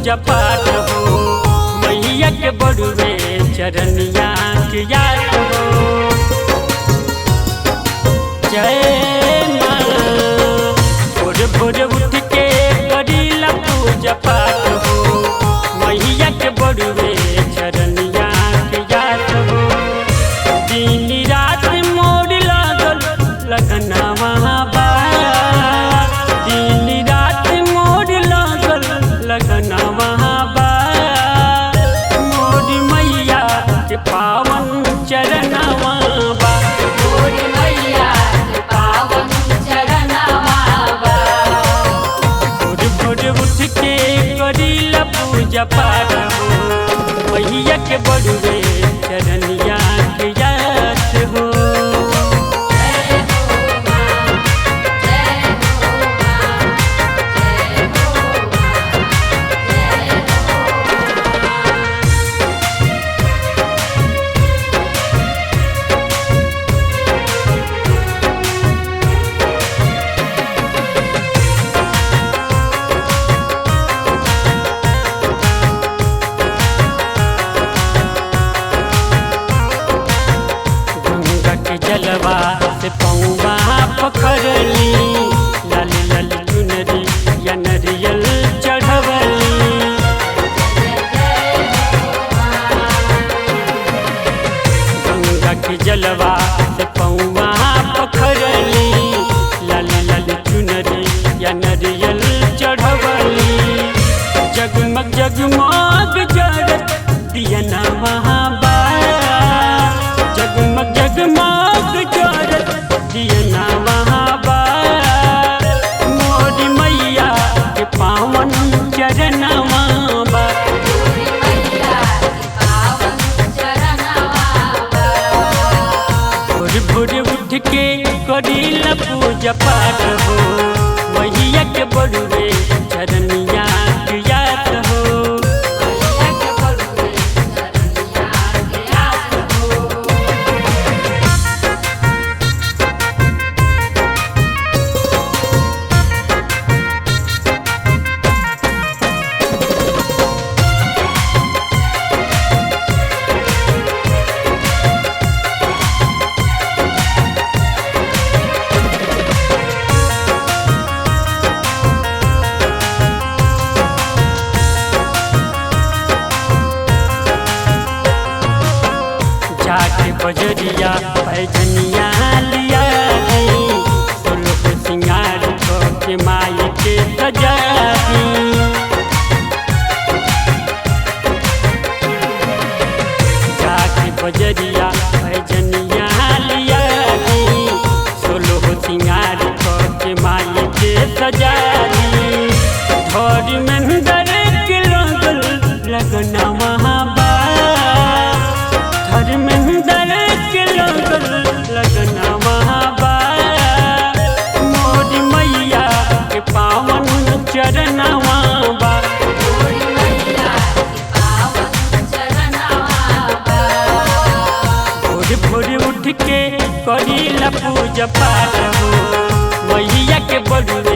पूजा पाठ हो, मैया के बड़ुए चरनिया के याद हो। जय माँ भोर भोर उठ के करीला पूजा पाठ हो, मैया के बड़ुए चरनिया के याद हो। दिन रात मोर लागल लगना वहाँ बा, दिन रात मोर लागल लगना वहाँ बा। मोर मैया के पावन चरणवा बा, मोर मैया के पावन चरणवा बा। भोर भोर उठ के करीला पूजा पाठ हो, मैया के बड़ुए चरनिया के याद हो। जय हो माँ, जय हो माँ, जय हो माँ, जय हो माँ। गंगा के जलवा से पौवा पखरली, लाल लाल चुनरी या नरियल चढ़वली। गंगा के जलवा से पौवा पखरली, लाल लाल चुनरी या नरियल चढ़वली। जगमग जगमग जरत दिया ना वहाँ बा, जगमग जगमग जरत दिया ना वहाँ बा। मोर मैया के पावन चरणवा बा, मोर मैया के पावन चरणवा बा। भोर भोर उठ के करीला पूजा पाठ हो, मैया के बड़ुए चरनिया के याद हो। मैया के बड़ुए चरनिया के याद हो। जाके बजरिया पैजनिया लिया दी, सोलह सिंगार के माई के सजा दी। जाके बजरिया पैजनिया लिया दी, सोलह सिंगार के माई के सजा दी। घर में दर के लगल लगना वहाँ बा, घर में दर के लगल लगना वहाँ बा। मोर मैया के पावन चरणवा बा, मोर मैया के पावन चरणवा बा। भोर भोर उठ के करीला पूजा पाठ हो, मैया के बड़ुए